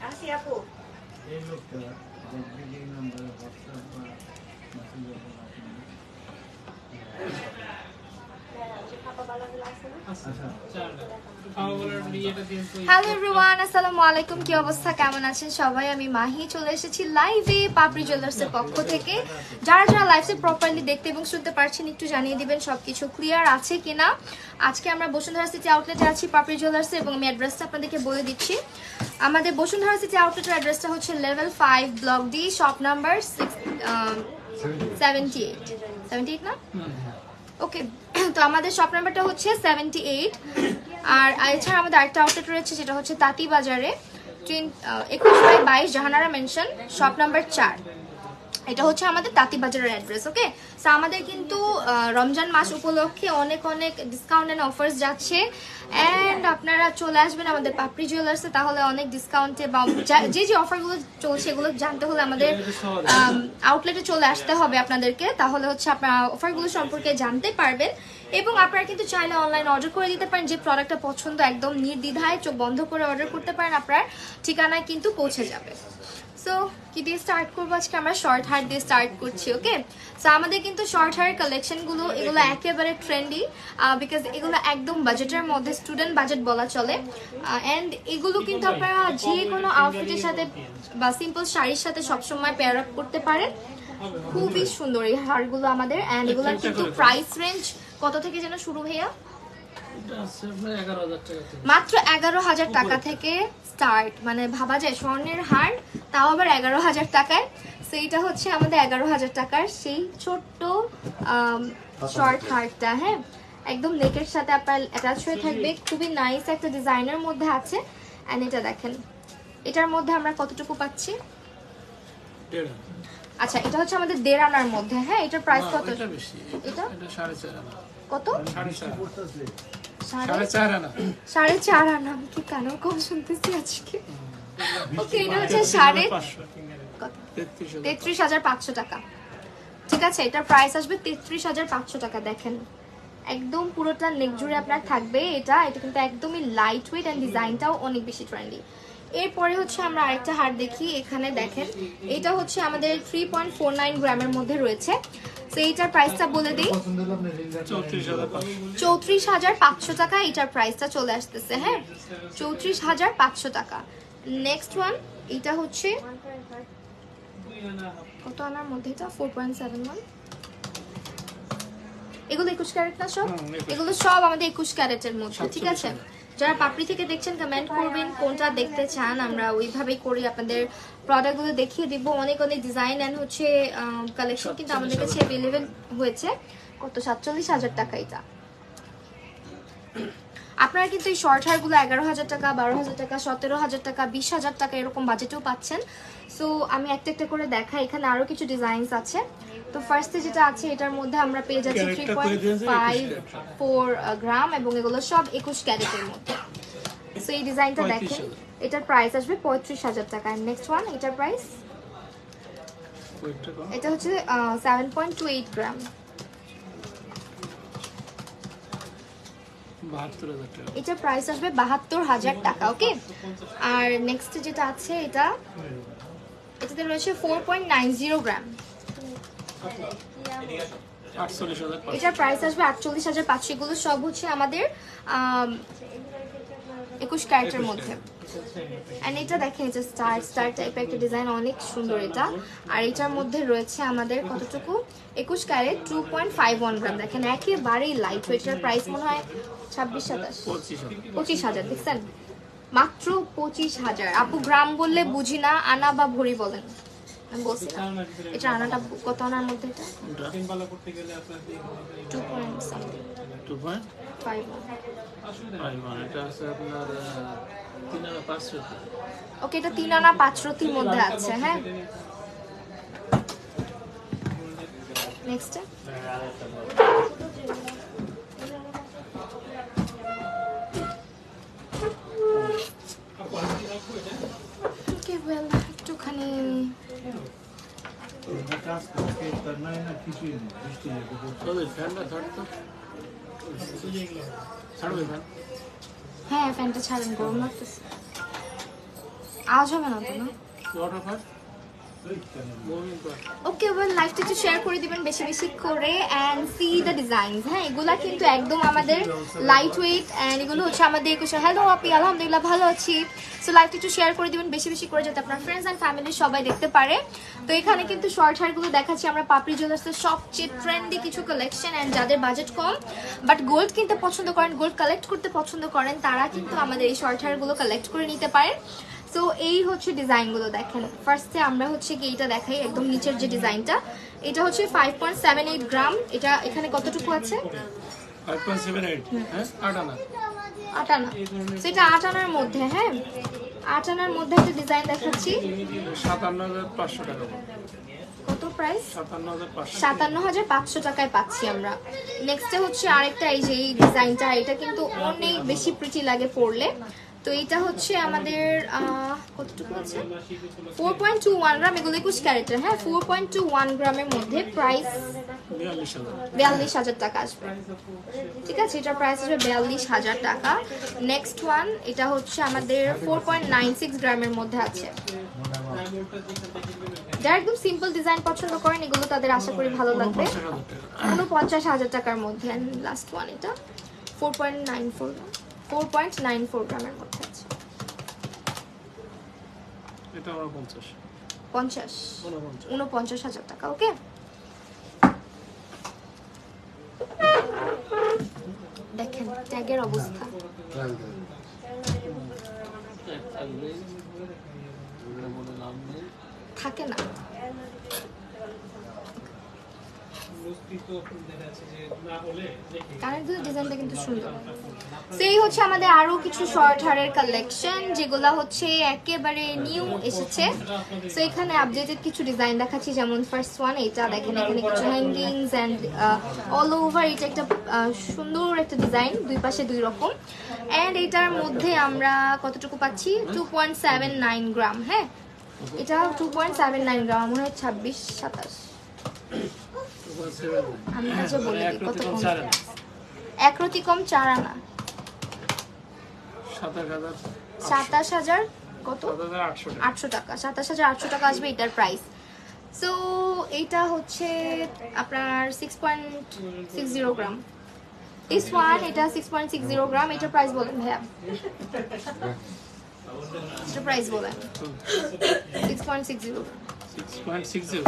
আসি আপু। এই লোকটা দেখবি নাম্বারে হোয়াটসঅ্যাপ বা মেসেঞ্জার হ্যালো এভরিওয়ান, আসসালামু আলাইকুম। কি অবস্থা, কেমন আছেন সবাই? আমি মাহি চলে এসেছি লাইভে পাপড়ি জুয়েলার্সের পক্ষ থেকে। যারা যারা লাইভে প্রপারলি দেখতে এবং শুনতে পারছেন একটু জানিয়ে দিবেন সবকিছু ক্লিয়ার আছে কিনা। আজকে আমরা বসুন্ধরা সিটি আউটলেটে আছি পাপড়ি জুয়েলার্সে, এবং আমি অ্যাড্রেসটা আপনাদেরকে বলে দিচ্ছি। আমাদের বসুন্ধরা সিটি আউটলেটের অ্যাড্রেসটা হচ্ছে level 5 block D, shop number 78 না? ওকে, তো আমাদের শপ নাম্বারটা হচ্ছে 78। আর এছাড়া আমাদের আরেকটা আউটলেট রয়েছে, যেটা হচ্ছে তাঁতি বাজারে 21/22 জাহানারা মেনশন, শপ নাম্বার 4। এটা হচ্ছে আমাদের তাঁতি বাজারের অ্যাড্রেস। ওকে, সো আমাদের কিন্তু রমজান মাস উপলক্ষে অনেক অনেক ডিসকাউন্ট এন্ড অফার্স যাচ্ছে, অ্যান্ড আপনারা চলে আসবেন আমাদের পাপড়ি জুয়েলার্সে, তাহলে অনেক ডিসকাউন্টে বা যে যে অফারগুলো চলছে এগুলো জানতে হলে আমাদের আউটলেটে চলে আসতে হবে আপনাদেরকে, তাহলে হচ্ছে আপনারা অফারগুলো সম্পর্কে জানতে পারবেন। এবং আপনারা কিন্তু চাইলে অনলাইন অর্ডার করে দিতে পারেন, যে প্রোডাক্টটা পছন্দ একদম নির্দ্বিধায় চোখ বন্ধ করে অর্ডার করতে পারেন, আপনার ঠিকানায় কিন্তু পৌঁছে যাবে। সো কি দিয়ে স্টার্ট করবো আজকে? আমরা শর্ট হেয়ার দিয়ে স্টার্ট করছি। ওকে, সো আমাদের কিন্তু শর্ট হেয়ার কালেকশনগুলো এগুলো একেবারে ট্রেন্ডি, বিকজ এগুলো একদম বাজেটের মধ্যে, স্টুডেন্ট বাজেট বলা চলে। অ্যান্ড এগুলো কিন্তু আপনারা যে কোনো আউটফিটের সাথে বা সিম্পল শাড়ির সাথে সবসময় পেয়ার আপ করতে পারেন। খুবই সুন্দর এই হারগুলো আমাদের, অ্যান্ড এগুলোর কিন্তু প্রাইস রেঞ্জ কত থেকে যেন শুরু ভাইয়া? মাত্র 11,000 টাকা থেকে স্টার্ট। মানে ভাবা যায় স্বর্ণের হার, তাও আবার 11,000 টাকায়। সেইটা হচ্ছে আমাদের 11,000 টাকার সেই ছোট্ট শর্ট হারটা। হ্যাঁ, একদম নেকের সাথে আপনার অ্যাটাচ হয়ে থাকবে, খুবই নাইস একটা ডিজাইনের মধ্যে আছে। অ্যান্ড এটা দেখেন, এটার মধ্যে আমরা কতটুকু পাচ্ছি? আচ্ছা, এটা হচ্ছে আমাদের 1.5 আনার মধ্যে। হ্যাঁ, এটার প্রাইস কত? এটা 4.5 আনা। কত? 4.5 আনা। 4.5 আনা। আমি কি কেন কম শুনতেছি আজকে? ওকে, এটা হচ্ছে 33,500 টাকা। ঠিক আছে, এটার প্রাইস আসবে 33,500 টাকা। দেখেন একদম পুরোটা নেক জুড়ে আপনার থাকবে এটা কিন্তু একদমই লাইট ওয়েট, এন্ড ডিজাইনটাও অনেক বেশি ট্রেন্ডি। এরপরে হচ্ছে আমরা আরেকটা হার দেখি। এখানে দেখেন, এটা হচ্ছে আমাদের 3.49 গ্রামের মধ্যে রয়েছে। তো এইটার প্রাইসটা বলে দিই, 34,500 টাকা এটার প্রাইসটা চলে আসতেছে। হ্যাঁ, 34,500 টাকা। নেক্সট ওয়ান, এটা হচ্ছে কত আনার মধ্যে? এটা 4.71। এগুলো 21 ক্যারেট না সব? এগুলো সব আমাদের 21 ক্যারেটের মধ্যে। ঠিক আছে, যারা পাপড়ি থেকে দেখছেন কমেন্ট করবেন কোনটা দেখতে চান, আমরা ওইভাবেই করি, আপনাদের প্রোডাক্টগুলো দেখিয়ে দিব। অনেক অনেক ডিজাইন এন্ড হচ্ছে কালেকশন কিন্তু আমাদের কাছে অ্যাভেলেবেল হয়েছে। কত? 47,000 টাকা এটা। আপনারা কিন্তু এই শর্ট হেয়ারগুলো 11,000 টাকা, 12,000 টাকা, 17,000 টাকা, 20,000 টাকা এরকম বাজেটেও পাচ্ছেন। সো আমি একটা একটা করে দেখাই, এখানে আরো কিছু ডিজাইনস আছে। তো ফার্স্টে যেটা আছে, এটার মধ্যে আমরা পেয়ে যাচ্ছি 3.54 গ্রাম, এবং এগুলো সব 21 ক্যারেটের মধ্যে। সো এই ডিজাইনটা দেখেন, এটার প্রাইস আসবে 35,000 টাকা। নেক্সট ওয়ান, এটার প্রাইস, এটা হচ্ছে 7.28 গ্রাম, 72,000 টাকা। এটার প্রাইস আসবে 72,000 টাকা। ওকে, আর নেক্সট যেটা আছে, এটাতে রয়েছে 4.90 গ্রাম, এটার প্রাইস আসবে 48,500। এগুলো সব হচ্ছে আমাদের 21 ক্যারেটের মধ্যে। এন্ড এটা দেখেন, এটা স্টার টাইপের একটা ডিজাইন, অনেক সুন্দর এটা। আর এটার মধ্যে রয়েছে আমাদের কতটুকু? 21 ক্যারেট, 2.51 গ্রাম। দেখেন একেবারেই লাইট ওয়েট। এটার প্রাইস মনে হয় 26-27, 25,000। দেখছেন, মাত্র 25,000। আপু গ্রাম বললে বুঝি না, আনা বা ভরি বলেন। আমি বলছি না, এটা আনাটা কত আনার মধ্যে? এটা 2.51। এটা আছে আপনার 3 আনা 500। ওকে, এটা 3 আনা 5 রতির মধ্যে আছে। হ্যাঁ, নেক্সট একটুখানি হ্যাঁ ফ্যানটা ছাড়েন, গরম লাগতেছে। আওয়াজ হবে না তো না? ওয়াটার পার্ক ওকে, ওয়েল লাইভটা একটু শেয়ার করে দিবেন বেশি বেশি করে অ্যান্ড সি দ্য ডিজাইনস। হ্যাঁ, এগুলা কিন্তু একদম আমাদের লাইট ওয়েট অ্যান্ড এগুলো হচ্ছে আমাদের 21। হ্যালো আপি, আলহামদুলিল্লাহ ভালো আছি। সো লাইভটা একটু শেয়ার করে দিবেন বেশি বেশি করে, যাতে আপনার ফ্রেন্ডস অ্যান্ড ফ্যামিলি সবাই দেখতে পারে। তো এখানে কিন্তু শর্ট হেয়ারগুলো দেখাচ্ছি আমরা পাপড়ি জুয়েলার্সের সবচেয়ে ট্রেন্ডি কিছু কালেকশন, অ্যান্ড যাদের বাজেট কম বাট গোল্ড কিনতে পছন্দ করেন, গোল্ড কালেক্ট করতে পছন্দ করেন, তারা কিন্তু আমাদের এই শর্ট হেয়ারগুলো কালেক্ট করে নিতে পারেন। তো এই হচ্ছে ডিজাইনগুলো দেখেন। ফার্স্টে আমরা হচ্ছে কি এইটা দেখাই, একদম নিচের যে ডিজাইনটা, এটা হচ্ছে 5.78 গ্রাম। এটা এখানে কতটুকু আছে? 5.78, হ্যাঁ 8 আনা। 8 আনা। তো এটা 8 আনার মধ্যে, হ্যাঁ 8 আনার মধ্যে একটা ডিজাইন দেখাচ্ছি। 57,500 টাকা। কত প্রাইস? 57,500। 57,500 টাকায় পাচ্ছি আমরা। নেক্সটে হচ্ছে আরেকটা, এই যে এই ডিজাইনটা, এটা কিন্তু অনেক বেশি প্রিটি লাগে পরলে। তো এটা হচ্ছে আমাদের কতটুকু আছে? 4.21 গ্রাম। এগুলো 21 ক্যারেটের, হ্যাঁ 4.21 গ্রামের মধ্যে। প্রাইস 42,000 টাকা আসবে। ঠিক আছে, এটার প্রাইস আসবে 42,000 টাকা। নেক্সট ওয়ান, এটা হচ্ছে আমাদের 4.96 গ্রামের মধ্যে আছে। যারা একদম সিম্পল ডিজাইন পছন্দ করেন, এগুলো তাদের আশা করি ভালো লাগবে। 49,000 টাকার মধ্যে। লাস্ট ওয়ান, এটা 4.94 গ্রামের মধ্যে আছে। এটা 49,000 টাকা। ওকে, দেখেন ট্যাগের অবস্থা। থাকে না, কানের ডিজাইনটা কিন্তু সুন্দর। সেই হচ্ছে আমাদের আরো কিছু শর্ট হেয়ারের কালেকশন, যেগুলো হচ্ছে একেবারে নিউ এসেছে। তো এখানে আপডেটেড কিছু ডিজাইন দেখাচ্ছি, যেমন ফার্স্ট ওয়ান এটা দেখেন, এখানে কিছু হ্যাঙ্গিংস এন্ড অল ওভার। এটা একটা সুন্দর একটা ডিজাইন, দুই পাশে দুই রকম। এন্ড এটার মধ্যে আমরা কতটুকু পাচ্ছি? 2.79 গ্রাম। হ্যাঁ, এটা 2.79 গ্রাম, মনে হয় 26-27। আমি যে বলে দিই কত কম। এক রতি কম 4 আনা। 27,000 কত? 800 টাকা। 27,800 টাকা আসবে এটার প্রাইস। সো এইটা হচ্ছে আপনার 6.60 গ্রাম। দিস ওয়ান, এটা 6.60 গ্রাম। এটার প্রাইস বলেন ভাইয়া, এটার প্রাইস বলেন। 6.60 গ্রাম। 6.60।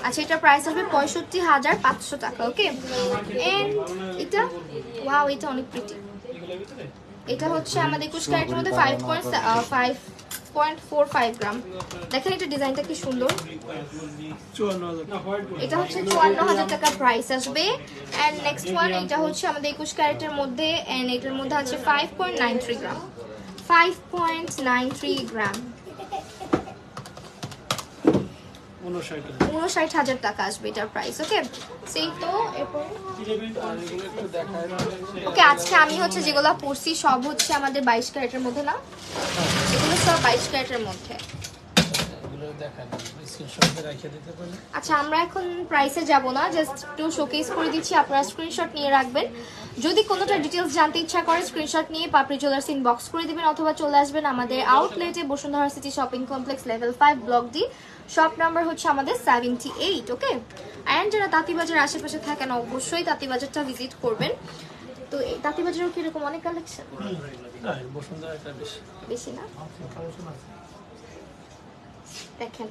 আচ্ছা, এটা প্রাইস হবে 65,500 টাকা। ওকে, এন্ড এটা ওয়াও, এটা অনেক প্রিটি। এটা হচ্ছে আমাদের 21 ক্যারেটের মধ্যে 5.45 গ্রাম। দেখেন এটা ডিজাইনটা কি সুন্দর। এটা হচ্ছে 54,000 টাকা প্রাইস আসবে। এন্ড নেক্সট ওয়ান, এটা হচ্ছে আমাদের 21 ক্যারেটের মধ্যে, এন্ড এটার মধ্যে আছে 5.93 গ্রাম। 5.93 গ্রাম, 59,000 টাকা আসবে এটার প্রাইস। ওকে, সেই তো ওকে। আজকে আমি হচ্ছে যেগুলো পড়ছি সব হচ্ছে আমাদের 22 ক্যারেটের মধ্যে, না এগুলো সব 22 ক্যারেটের মধ্যে। আচ্ছা, আমরা এখন প্রাইসে যাব না, জাস্ট একটু শোকেস করে দিচ্ছি, আপনারা স্ক্রিনশট নিয়ে রাখবেন। যদি কোনোটা ডিটেলস জানতে ইচ্ছা করে, স্ক্রিনশট নিয়ে পাপড়ি জুয়েলার্স ইনবক্স করে দিবেন, অথবা চলে আসবেন আমাদের আউটলেটে, Bashundhara city shopping complex, level 5, block D. Shop number হচ্ছে আমাদের 78। ওকে, অ্যান্ড যারা তাঁতিবাজার আশেপাশে থাকেন, অবশ্যই তাঁতিবাজারটা ভিজিট করবেন। তো এই তাঁতিবাজারেও কিরকম অনেক কালেকশন, বেশি না? দেখেন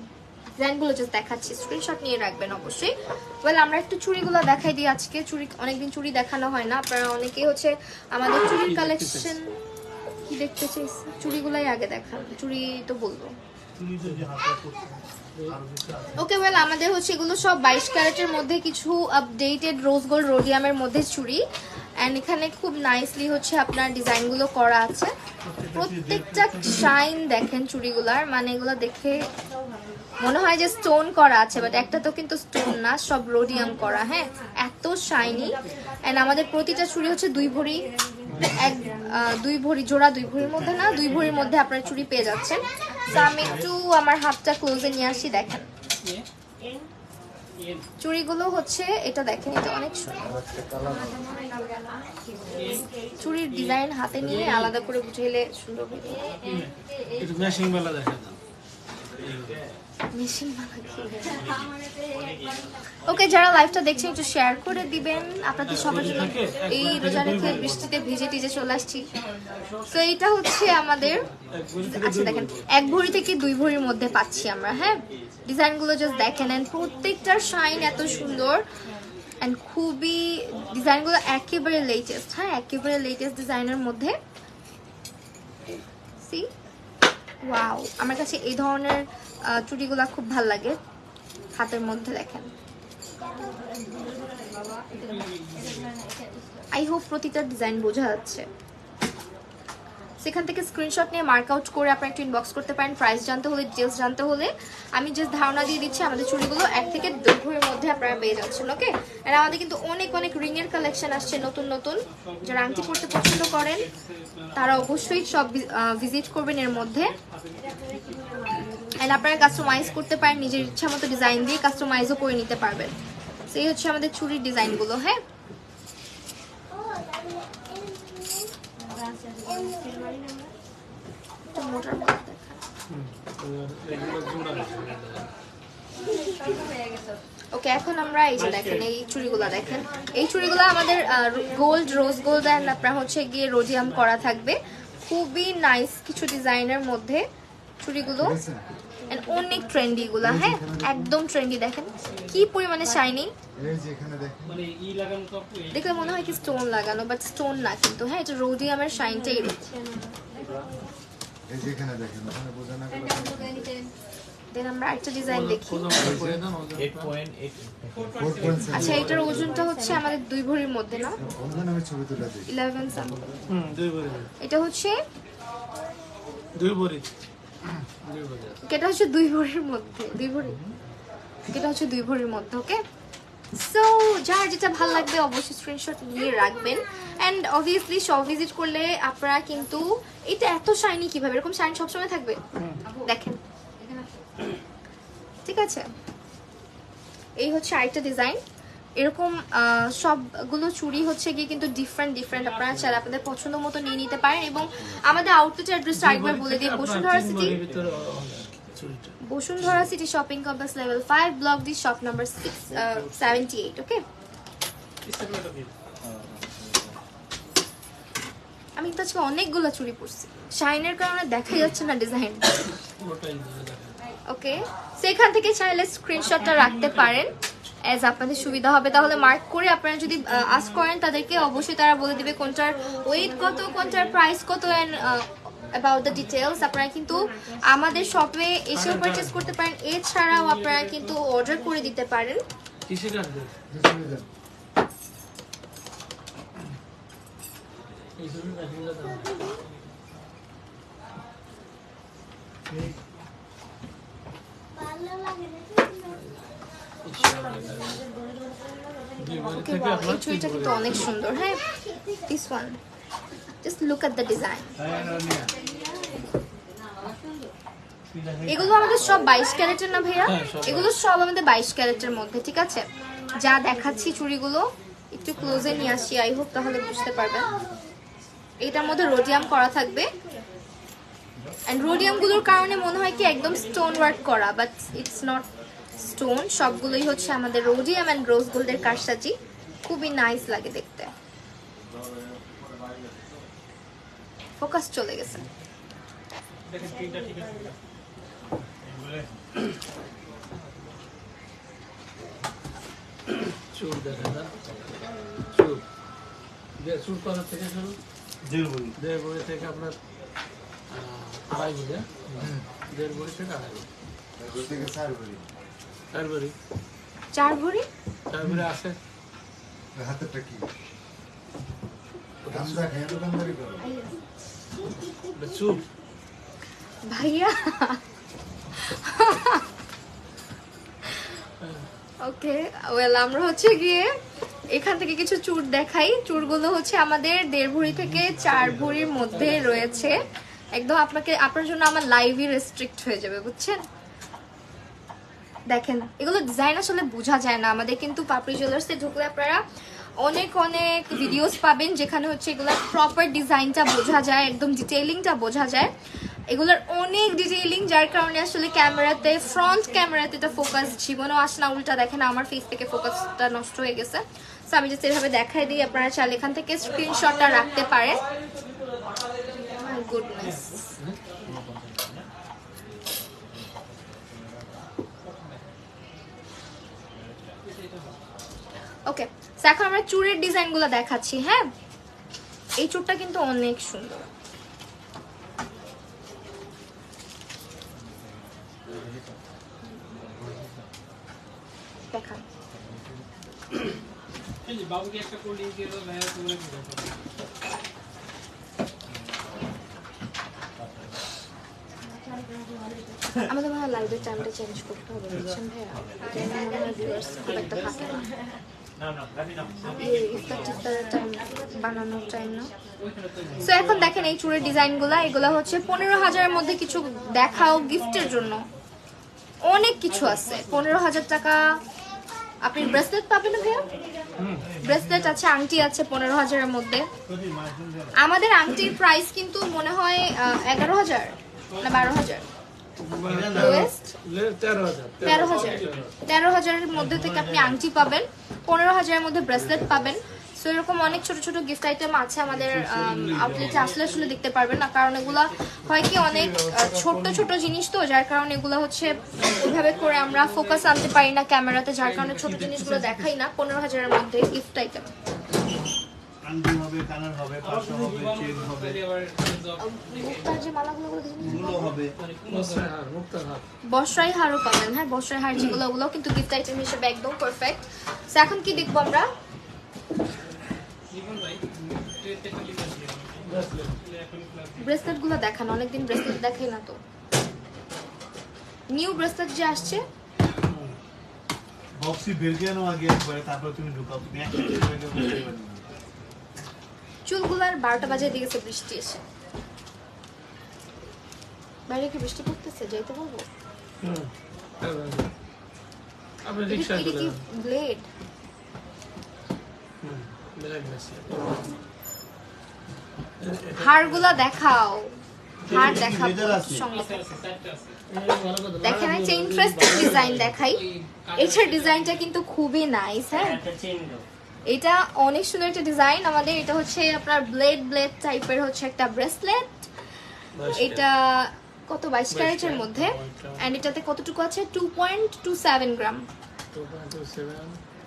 ডিজাইনগুলো জাস্ট দেখাচ্ছি, স্ক্রিনশট নিয়ে রাখবেন অবশ্যই। ওয়েল, আমরা একটু চুড়িগুলো দেখাই দিই আজকে। চুড়ি অনেকদিন চুড়ি দেখানো হয় না, আপনারা অনেকেই হচ্ছে আমাদের চুড়ির কালেকশন কি দেখতে চাইছে, চুড়িগুলাই আগে দেখান, চুড়ি তো বলবো। ওকে, ওয়েল আমাদের হচ্ছে এগুলো সব 22 ক্যারেটের মধ্যে কিছু আপডেটেড রোজ গোল্ড রোডিয়ামের মধ্যে চুড়ি। এন্ড এখানে খুব নাইসলি হচ্ছে আপনার ডিজাইনগুলো করা আছে, প্রত্যেকটা শাইন দেখেন চুড়িগুলার, মানে এগুলো দেখে মনে হয় যে স্টোন করা আছে, বাট একটা তো কিন্তু স্টোন না, সব রোডিয়াম করা। হ্যাঁ, এত শাইনি। এন্ড আমাদের প্রতিটা চুড়ি হচ্ছে 2 ভরি, 2 ভরি জোড়া, 2 ভরির মধ্যে না, 2 ভরির মধ্যে আপনার চুড়ি পেয়ে যাচ্ছেন। তো আমি একটু আমার হাতটা ক্লোজে নিয়ে আসি, দেখেন চুড়িগুলো হচ্ছে এটা দেখেন, এটা অনেক সুন্দর। চুড়ির ডিজাইন হাতে নিয়ে আলাদা করে বুঝাইলে সুন্দর হবে। একটু ম্যাচিং বেলা দেখা যান। ওকে, যারা লাইভটা দেখছেন একটু শেয়ার করে দিবেন আপনাদের সবার জন্য। এই রোজা রেখে বৃষ্টিতে ভিজে টিজে চলে আসছি। তো এইটা হচ্ছে আমাদের, আচ্ছা দেখেন 1 ভরি থেকে 2 ভরির মধ্যে পাচ্ছি আমরা। হ্যাঁ, ডিজাইনগুলো জাস্ট দেখেন, এন্ড প্রত্যেকটার শাইন এত সুন্দর এন্ড খুবই, ডিজাইনগুলো একেবারে লেটেস্ট। হ্যাঁ, একেবারে লেটেস্ট ডিজাইনের মধ্যে। সি ওয়াও, আমার কাছে এই ধরনের চুড়িগুলো খুব ভাল লাগে। হাতের মধ্যে দেখেন, আই হোপ প্রতিটা ডিজাইন বোঝা যাচ্ছে। সেখান থেকে স্ক্রিনশট নিয়ে মার্ক আউট করে আপনারা একটু ইনবক্স করতে পারেন। প্রাইস জানতে হলে, ডিটেলস জানতে হলে আমি জাস্ট ধারণা দিয়ে দিচ্ছি। আমাদের চুড়িগুলো 1 থেকে 2 ভরির মধ্যে আপনারা পেয়ে যাচ্ছেন। ওকে, আর আমাদের কিন্তু অনেক অনেক রিং এর কালেকশন আসছে নতুন নতুন। যারা আংটি পড়তে পছন্দ করেন তারা অবশ্যই সব ভিজিট করবেন এর মধ্যে। এন্ড আপনারা কাস্টমাইজ করতে পারেন, নিজের ইচ্ছা মতো ডিজাইন দিয়ে কাস্টমাইজও করে নিতে পারবেন। সেই হচ্ছে আমাদের চুড়ির ডিজাইনগুলো। হ্যাঁ, মোটার মধ্যে এগুলো জোড়া ওকে, এখন আমরা এই যে দেখেন এই চুড়িগুলো দেখেন। এই চুড়িগুলো আমাদের গোল্ড, রোজ গোল্ড এন্ড আপনার হচ্ছে গিয়ে রোডিয়াম করা থাকবে। খুবই নাইস কিছু ডিজাইনের মধ্যে চুড়িগুলো, এন্ড অনেক ট্রেন্ডি গুলা। হ্যাঁ, একদম ট্রেন্ডি। দেখেন কি পরিমাণে শাইনিং, মানে ই লাগানো তো দেখলে মনে হয় কি স্টোন লাগানো, বাট স্টোন না কিন্তু। হ্যাঁ, এটা রোডিয়ামের শাইনটা এরকম। দেন আমরা একটা ডিজাইন দেখি। আচ্ছা, এটার ওজনটা হচ্ছে আমাদের 2 ভরির মধ্যে না, 11 সামথিং। 2 ভরি। এটা হচ্ছে 2 ভরি। এটা হচ্ছে 2 ভরির মধ্যে, 2 ভরি। এটা হচ্ছে 2 ভরির মধ্যে। ওকে, সো যার যেটা ভালো লাগবে অবশ্যই স্ক্রিনশট নিয়ে রাখবেন। এন্ড অবভিয়াসলি শপ ভিজিট করলে আপনারা কিন্তু, এটা এত শাইনি কিভাবে, এরকম শাইন সবসময় থাকবে দেখেন। ঠিক আছে, এই হচ্ছে আরেকটা ডিজাইন। এরকম সবগুলো চুড়ি হচ্ছে গিয়ে কিন্তু ডিফারেন্ট ডিফারেন্ট। আপনারা চাইলে আপনাদের পছন্দ মতো নিয়ে নিতে পারেন। এবং আমাদের আউটলেট অ্যাড্রেসটা আরেকবার বলে দিই, Bashundhara city shopping complex level 5 block D shop number 78। ওকে, আমি তো আজকে অনেকগুলো চুড়ি পরছি, শাইনের কারণে দেখাই যাচ্ছে না ডিজাইন। ওকে, সেখান থেকে চাইলে স্ক্রিনশটটা রাখতে পারেন এজ আপনাদের সুবিধা হবে। তাহলে মার্ক করে আপনারা যদি আস্ক করেন তাদেরকে, অবশ্যই তারা বলে দিবে কোনটার ওয়েট কত, কোনটার প্রাইস কত, এন্ড অ্যাবাউট দ্য ডিটেলস। আপনারা কিন্তু আমাদের শপে এসেও পারচেস করতে পারেন। এছাড়াও আপনারা কিন্তু অর্ডার করে দিতে পারেন। এই চুড়িটা কিন্তু অনেক সুন্দর। হ্যাঁ, this one, just look at the design. এগুলো আমাদের সব 22 ক্যারেটের না ভাইয়া? এগুলো সব আমাদের 22 ক্যারেটের মধ্যে। ঠিক আছে, যা দেখাচ্ছি চুড়িগুলো একটু ক্লোজে নিয়ে আসি, আই হোপ তাহলে বুঝতে পারবেন। এটার মধ্যে রোডিয়াম করা থাকবে, এন্ড রোডিয়াম গুলোর কারণে মনে হয় কি একদম স্টোন ওয়ার্ক করা, বাট ইটস নট স্টোন। সবগুলোই হচ্ছে আমাদের রোডিয়াম এন্ড রোজ গোল্ডের কারসাজি। খুবই নাইস লাগে দেখতে। ফোকাস চলে গেছে। চুল দেখা যায়, চুল চুল করার থেকে শুরু 1.5 ভরি থেকে আপনার 2.5 ভরি। 1.5 ভরি থেকে 2.5 ভরি। 4 ভরি। 4 ভরি? 4 ভরি আছে। হাতেরটা কি আমরা খেয়ে দোকানদারি করো চুল ভাইয়া। ওকে, ওয়েল আমরা হচ্ছে গিয়ে এখান থেকে কিছু চুড় দেখাই। চুড়গুলো হচ্ছে আমাদের 1.5 ভরি থেকে 4 ভরির মধ্যে রয়েছে। একদম আপনার জন্য আমার লাইভই রেস্ট্রিক্ট হয়ে যাবে, বুঝছেন? দেখেন এগুলো ডিজাইন আসলে বোঝা যায় না, আমাদের কিন্তু পাপড়ি জুয়েলার্সে ঢুকলে আপনারা অনেক অনেক ভিডিওস পাবেন যেখানে হচ্ছে এগুলোর প্রপার ডিজাইনটা বোঝা যায়, একদম ডিটেইলিংটা বোঝা যায়। এগুলোর অনেক ডিটেইলিং, যার কারণে আসলে ক্যামেরাতে, ফ্রন্ট ক্যামেরাতে এটা ফোকাস জীবনেও আসে না। উল্টা দেখেন আমার ফেস থেকে ফোকাসটা নষ্ট হয়ে গেছে। সো আমি জাস্ট এভাবে দেখাই দিই, আপনারা চাইলে এখান থেকে স্ক্রিনশটটা রাখতে পারেন। মাই গুডনেস, ওকে। এখন আমরা চুড়ের ডিজাইনগুলো দেখাচ্ছি। হ্যাঁ, এই চুড়টা কিন্তু অনেক সুন্দর। দেখান, বাবুকে একটা কোল্ড ড্রিঙ্ক দিয়ে দাও ভাইয়া, তোমরা কি করো? আমাদের মনে হয় লাইভের টাইমটা চেঞ্জ করতে হবে, বুঝছেন ভাইয়া? এটা মনে হয় ভিউয়ার্স খুব একটা থাকে না, ইফতারের টাইম, বানানোর টাইম না। সো এখন দেখেন এই চুড়ের ডিজাইনগুলো, এগুলো হচ্ছে 15,000-এর মধ্যে কিছু দেখাও গিফটের জন্য। অনেক কিছু আছে। 15,000 টাকা আপনি ব্রেসলেট পাবেন না ভাইয়া? ব্রেসলেট আছে, আংটি আছে 15,000-এর মধ্যে। আমাদের আংটির প্রাইস কিন্তু মনে হয় 11,000 না 12,000, লোয়েস্ট 13,000-এর মধ্যে থেকে আপনি আংটি পাবেন, 15,000-এর মধ্যে ব্রেসলেট পাবেন। সো এরকম অনেক ছোট ছোট গিফট আইটেম আছে আমাদের আউটলেটে, আসলে আসলে দেখতে পারবেন না, কারণ এগুলা হয় কি অনেক ছোট ছোট জিনিস, তো যার কারণে এগুলো হচ্ছে ওইভাবে করে আমরা ফোকাস আনতে পারি না ক্যামেরাতে, যার কারণে ছোট জিনিসগুলো দেখাই না। 15,000-এর মধ্যে গিফট আইটেম। আন্ডি হবে, কানের হবে, পাশা হবে, চেন হবে, মুক্তার যে মালাগুলো গুলো হবে, বসরাই হারও পাবেন। হ্যাঁ, বসরাই হার যেগুলো, ওগুলো কিন্তু গিফট আইটেম হিসেবে একদম পারফেক্ট। সো এখন কি দেখবো আমরা? ব্রেসলেট গুলো দেখান, অনেকদিন ব্রেসলেট দেখাই না তো। নিউ ব্রেসলেট যে আসছে, বক্সি বের কেন আগে একবারে, তারপর তুমি ঢুকাও, তুমি একটা করে বুঝতে পারবে না। চুলগুলার 12টা বাজে দিয়েছে, বৃষ্টি এসে। বাইরে কি বৃষ্টি পড়তেছে? যাইতে বলবো? আপনি রিকশা করে ব্লেড হারগুলা দেখাও, হার দেখাও সঙ্গে। দেখেন একটা ইন্টারেস্টিং ডিজাইন দেখাই। এটার ডিজাইনটা কিন্তু খুবই নাইস। হ্যাঁ, এটা অনেক সুন্দর একটা ডিজাইন আমাদের। এটা হচ্ছে আপনার ব্লেড ব্লেড টাইপের হচ্ছে একটা ব্রেসলেট। এটা কত 22 ক্যারেটের মধ্যে, এন্ড এটাতে কতটুকু আছে? 2.27 গ্রাম।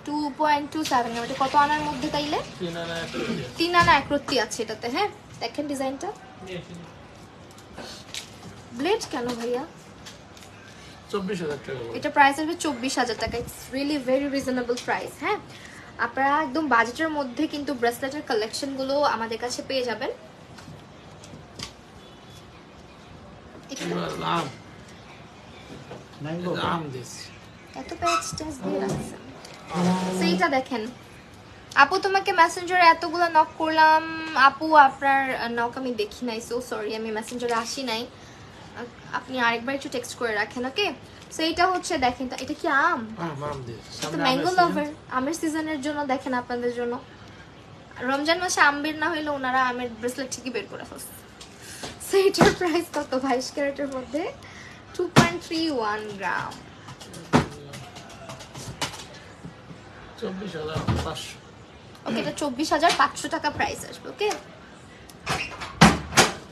2.27 গ্রাম। এটা কত আনার মধ্যে তাইলে? 3 আনা 1 রত্তি আছে এটাতে। হ্যাঁ, দেখেন ডিজাইনটা। ব্লেড কেন ভাইয়া? 24,000 টাকা। এটা প্রাইস আসবে 24,000 টাকা। It's really very reasonable price. হ্যাঁ, আপনারা একদম বাজেটের মধ্যে কিন্তু ব্রেসলেটের কালেকশন গুলো আমাদের কাছে পেয়ে যাবেন। এত প্যাচ ট্যাচ দিয়ে রাখছেন। সেইটা দেখেন আপু, তোমাকে মেসেঞ্জারে এতগুলো নক করলাম আপু, আপনার নক আমি দেখি নাই। সো সরি, আমি মেসেঞ্জারে আসি নাই। আপনি আরেকবার একটু টেক্সট করে রাখেন, ওকে? সো এইটা হচ্ছে দেখেন, এটা কি আম? তো ম্যাঙ্গো লাভার, আমের সিজনের জন্য দেখেন আপনাদের জন্য। রমজান মাসে আম বের না হইলে ওনারা আমের ব্রেসলেট ঠিকই বের করে ফেলছে। সো এটার প্রাইস কত? 22 ক্যারেটের মধ্যে 2.31 গ্রাম। 24,500। ওকে, এটা 24,500 টাকা প্রাইস আসবে। ওকে,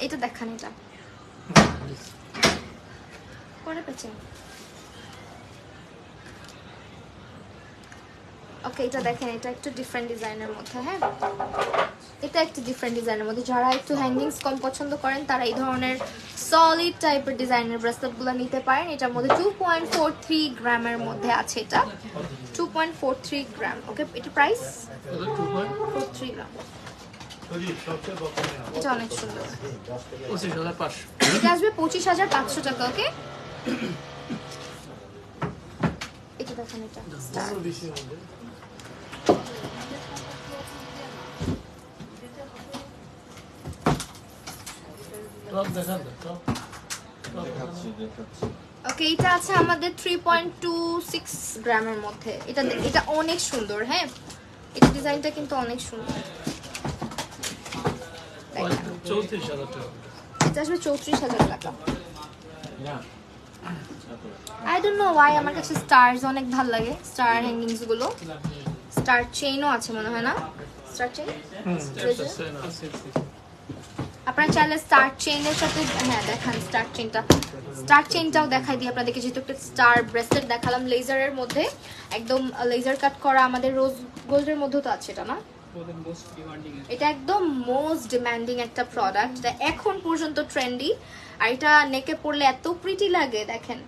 এটা দেখান, এটা পরে পেয়েছেন। ওকে, এটা দেখেন, এটা একটু ডিফারেন্ট ডিজাইনের মধ্যে। হ্যাঁ, এটা একটু ডিফারেন্ট ডিজাইনের মধ্যে। যারা একটু হ্যাঙ্গিংস কম পছন্দ করেন তারা এই ধরনের সলিড টাইপের ডিজাইনের ব্রেসলেটগুলো নিতে পারেন। এটার মধ্যে 2.43 গ্রামের মধ্যে আছে। এটা 2.43 গ্রাম। ওকে, এটা প্রাইস 2.43 গ্রাম। এটা অনেক সুন্দর। 25,500। এটা আসবে 25,500 টাকা। ওকে, এটা দেখেন, এটা স্টার। টপ দেখান তো, টপ দেখাচ্ছি। ওকে, এটা আছে আমাদের 3.26 গ্রামের মধ্যে। এটা অনেক সুন্দর। হ্যাঁ, এটা ডিজাইনটা কিন্তু অনেক সুন্দর। 34,000 টাকা। এটা আসবে 34,000 টাকা। আই ডোন্ট নো ওয়াই আমার কাছে স্টারস অনেক ভালো লাগে, স্টার হ্যাঙ্গিংস গুলো। স্টার চেইনও আছে মনে হয় না? স্টার চেইন আপনারা চাইলে স্টার চেইনের সাথে, হ্যাঁ দেখান স্টার চেইনটা। স্টার চেইনটাও দেখাই দিই আপনাদেরকে, যেহেতু একটা স্টার ব্রেসলেট দেখালাম লেজারের মধ্যে, একদম লেজার কাট করা, আমাদের রোজ গোল্ডের মধ্যেও তো আছে এটা না? এটা একদম মোস্ট ডিমান্ডিং একটা প্রোডাক্ট, এটা এখন পর্যন্ত ট্রেন্ডি। আর এটা নেকে পরলে এত প্রিটি লাগে দেখেন।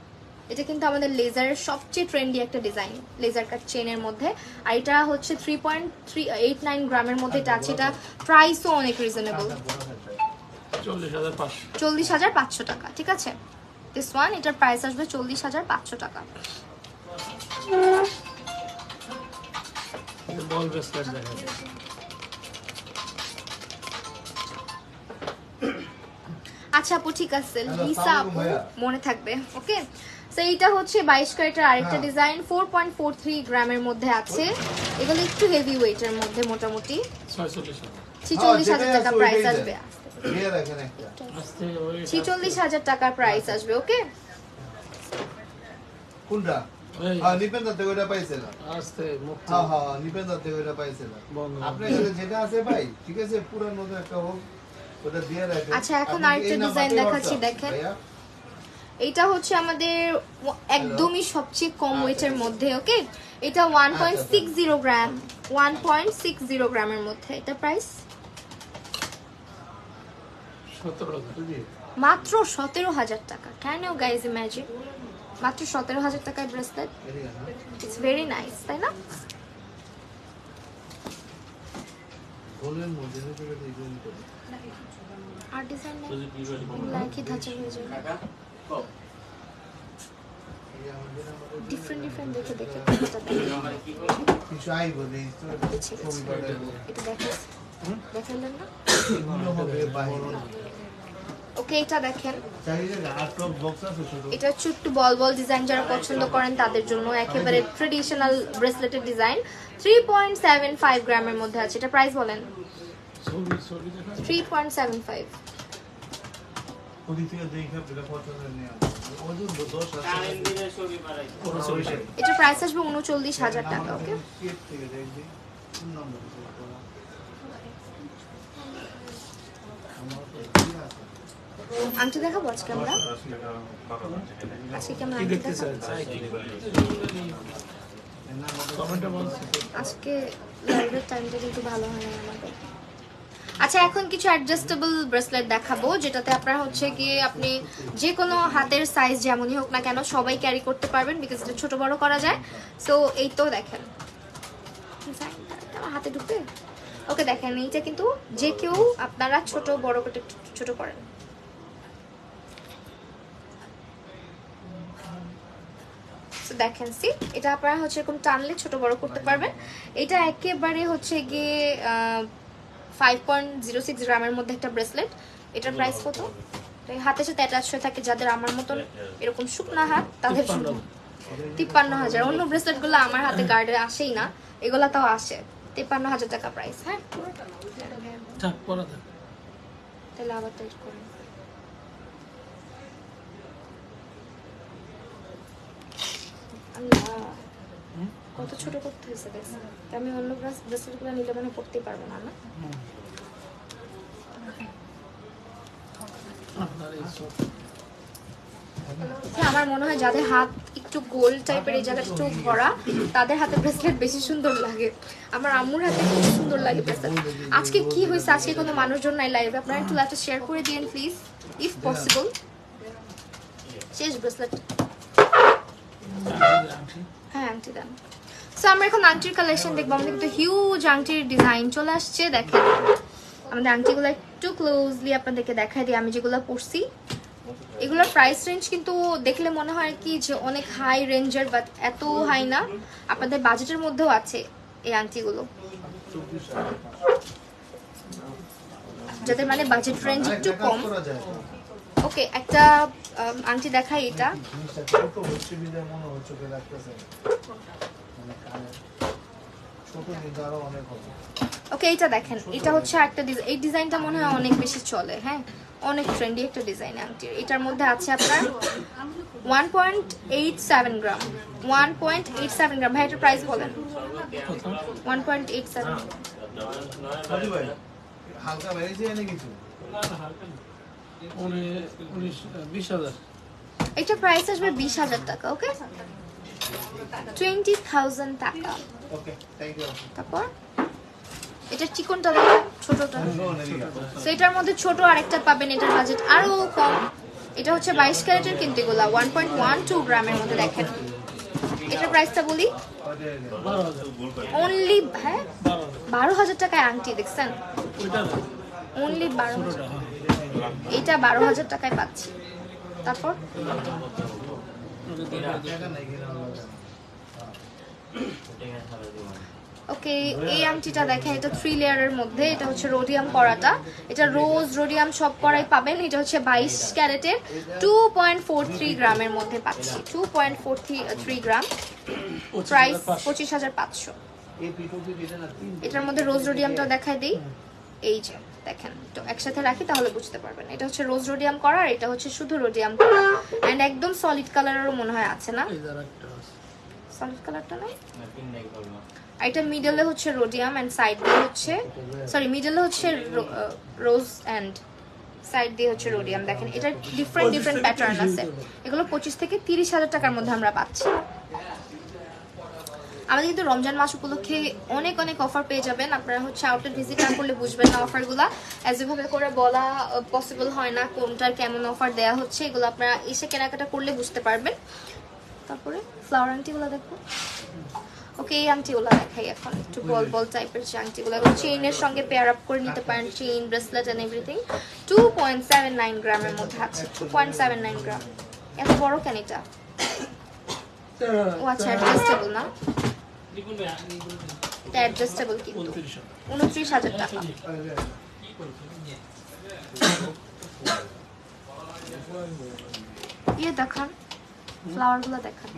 এটা কিন্তু আমাদের লেজারের সবচেয়ে ট্রেন্ডি একটা ডিজাইন, লেজার কাট চেইনের মধ্যে। আর এটা হচ্ছে 3.389 গ্রামের মধ্যে এটা আছে। এটা প্রাইসও অনেক রিজনেবল, 40,500 টাকা। ঠিক আছে, দিস ওয়ান, এটার প্রাইস আসবে 40,500 টাকা। বল ব্রেসলেট দেখা যায়। আচ্ছা আপু, ঠিক আছে, লিসা আপু মনে থাকবে। ওকে, তো এইটা হচ্ছে 22 ক্যারেটের আরেকটা ডিজাইন, 4.43 গ্রামের মধ্যে আছে। এগুলো একটু হেভি ওয়েটের মধ্যে, মোটামুটি 46,000 টাকা প্রাইস আসবে। 46,000 টাকার প্রাইস আসবে। ওকে, কোনটা? নিপেন দাতে ওটা পাইছিল। আস্তে মুক্তি। হ্যাঁ, নিপেন দাতে ওটা পাইছিল। আপনার কাছে যেটা আছে ভাই, ঠিক আছে, পুরান নতুন একটা হোক, ওটা দিয়ে রাখেন। আচ্ছা এখন আরেকটা ডিজাইন দেখাচ্ছি, দেখেন। এটা হচ্ছে আমাদের একদমই সবচেয়ে কম ওয়েটের মধ্যে। ওকে, এটা 1.60 গ্রাম, 1.60 গ্রামের মধ্যে। এটা প্রাইস 17,000 মাত্র 17,000 টাকা। ক্যান ইউ গাইজ ইমাজিন, মাত্র 17,000 টাকায় ব্রেসলেট। ইটস ভেরি নাইস, তাই না? আর ডিজাইন একই ধাঁচা হয়ে যাবে, ডিফারেন্ট ডিফারেন্ট দেখে দেখে কিছু আইব নেই তো, এটা দেখালেন না? হবে বাইরে। ওকে, এটা দেখেন, চাইলে আর্ট বক্স আছে ছোট। এটা হচ্ছে একটু বল বল ডিজাইন, যারা পছন্দ করেন তাদের জন্য একেবারে ট্রেডিশনাল ব্রেসলেটের ডিজাইন। 3.75 গ্রামের মধ্যে আছে। এটা প্রাইস বলেন? 3.75। ওদিক থেকে দেখে এটা পছন্দ নেই ওজন 10 আছে। এটা প্রাইস আসবে 39,000 টাকা। ওকে, কেট থেকে দেখবি কোন নম্বর আংটি দেখাবো আজকে আমরা। আজকে কি আমরা আংটি দেখাবো? আজকে লাইভের টাইমটা কিন্তু ভালো হয় না আমাদের। আচ্ছা, এখন কিছু অ্যাডজাস্টেবল ব্রেসলেট দেখাবো, যেটাতে আপনারা হচ্ছে গিয়ে আপনি যে কোনো হাতের সাইজ যেমনই হোক না কেন সবাই ক্যারি করতে পারবেন, বিকজ এটা ছোট বড় করা যায়। সো এই তো দেখেন হাতে ঢুকে। ওকে, দেখেন এইটা কিন্তু যে কেউ আপনারা ছোট বড় করে ছোট করেন। দেখেন, সি এটা আপনারা হচ্ছে এরকম টানলে ছোট বড় করতে পারবেন। এটা একেবারে হচ্ছে গিয়ে 5.06 গ্রামের মধ্যে একটা ব্রেসলেট। এটার প্রাইস কত? হাতের সাথে অ্যাটাচ হয়ে থাকে, যাদের আমার মতন এরকম শুকনা হাত তাদের জন্য 53,000। অন্য ব্রেসলেট গুলো আমার হাতে গার্ডে আসেই না, এগুলা তাও আসে। 53,000 টাকা প্রাইস। হ্যাঁ, তাহলে আবার টাইট করেন। কত ছোট করতে হয়েছে দেখছেন? আমি অন্য ব্রেসলেট গুলো নিলে মানে পড়তেই পারবো না। না আমার মনে হয় যাদের হাত একটু গোল টাইপের, এই জায়গাটা একটু ভরা, তাদের হাতে ব্রেসলেট বেশি সুন্দর লাগে। আমার আম্মুর হাতে খুব সুন্দর লাগে ব্রেসলেট। আজকে কি হয়েছে, আজকে কোনো মানুষজন নাই লাইভে, আপনারা একটু লাইভটা শেয়ার করে দিন প্লিজ, ইফ পসিবল। শেষ ব্রেসলেট, হ্যাঁ আংটি দেন। সো আমরা এখন আংটির কালেকশন দেখবো। আমাদের কিন্তু হিউজ আংটির ডিজাইন চলে আসছে। দেখেন আমাদের আংটিগুলো একটু ক্লোজলি আপনাদেরকে দেখাই দিই। আমি যেগুলো পরছি এগুলোর প্রাইস রেঞ্জ কিন্তু দেখলে মনে হয় কি যে অনেক হাই রেঞ্জের, বাট এত হাই না, আপনাদের বাজেটের মধ্যেও আছে এই আংটিগুলো। যাদের মানে বাজেট রেঞ্জ একটু কম, ওকে, একটা আংটি দেখাই। এটা জিনিসটা ছোট হচ্ছে বিধায় মনে হচ্ছে ওকে রাখতেছে মানে কানের ছোট কিন্তু আরো অনেক হবে। ওকে, এটা দেখেন, এটা হচ্ছে একটা এই ডিজাইনটা মনে হয় অনেক বেশি চলে। হ্যাঁ, অনেক ট্রেন্ডি একটা ডিজাইন আংটির। এটার মধ্যে আছে আপনার 1.87 গ্রাম। 1.87 গ্রাম। ভাই এটার প্রাইস বলেন। 1.87। সাদি ভাই হালকা বেরিয়েছে এনে কিছু 20,000 এটা প্রাইস আসবে 20,000 টাকা। ওকে, 20,000 টাকা। Okay thank you. তারপর এটা চিকনটা দেখো, ছোটটা। সো এটার মধ্যে ছোট আরেকটা পাবেন, এটার বাজেট আরো কম। এটা হচ্ছে 22 ক্যারেটের, কিন্তু এগুলা 1.12 গ্রামের মধ্যে। দেখেন এটার প্রাইসটা বলি, অনলি হ্যাঁ 12,000 টাকায় আংটি। দেখছেন, অনলি 12,000। এটা 12,000 টাকায় পাচ্ছি। তারপর ওকে, এই আংটিটা দেখেন, এটা 3 লেয়ারের মধ্যে। এটা হচ্ছে রোডিয়াম করাটা। এটা রোজ রোডিয়াম সব করাই পাবেন। এটা হচ্ছে 22 ক্যারেটের, 2.43 গ্রামের মধ্যে পাচ্ছি। 2.43 গ্রাম, প্রাইস 25,500। এটার মধ্যে রোজ রোডিয়ামটা দেখাই দিই। এই যে দেখেন, তো একসাথে রাখি তাহলে বুঝতে পারবেন। এটা হচ্ছে রোজ রোডিয়াম করা, আর এটা হচ্ছে শুধু রোডিয়াম করা। এন্ড একদম সলিড কালারেরও মনে হয় আছে না? সলিড কালারটা না, এটা মিডলে হচ্ছে রোডিয়াম এন্ড সাইড দিয়ে হচ্ছে, সরি মিডলে হচ্ছে রোজ এন্ড সাইড দিয়ে হচ্ছে রোডিয়াম। দেখেন এটা ডিফারেন্ট প্যাটার্ন আছে। এগুলো 25 থেকে 30,000 টাকার মধ্যে আমরা পাচ্ছি। আমাদের কিন্তু রমজান মাস উপলক্ষে অনেক অনেক অফার পেয়ে যাবেন। আপনারা হচ্ছে আউটলেট ভিজিট না করলে বুঝবেন না অফারগুলো। এভাবে করে বলা পসিবল হয় না কোনটার কেমন অফার দেয়া হচ্ছে। এগুলো আপনারা এসে কেনাকাটা করলে বুঝতে পারবেন। তারপরে ফ্লাওয়ার আংটিগুলো দেখো। ওকে, এই আংটিগুলো দেখাই এখন। একটু বল বল টাইপের যে আংটিগুলো, চেইনের সঙ্গে পেয়ার আপ করে নিতে পারেন। Chain, bracelet and everything. 2.79 গ্রামের মধ্যে আছে। 2.79 গ্রাম। এত বড় কেন এটা? ও আচ্ছা, অ্যাডজাস্টেবল না? এটা অ্যাডজাস্টেবল কিন্তু 29,000 টাকা। ইয়ে দেখান, ফ্লাওয়ারগুলো দেখান।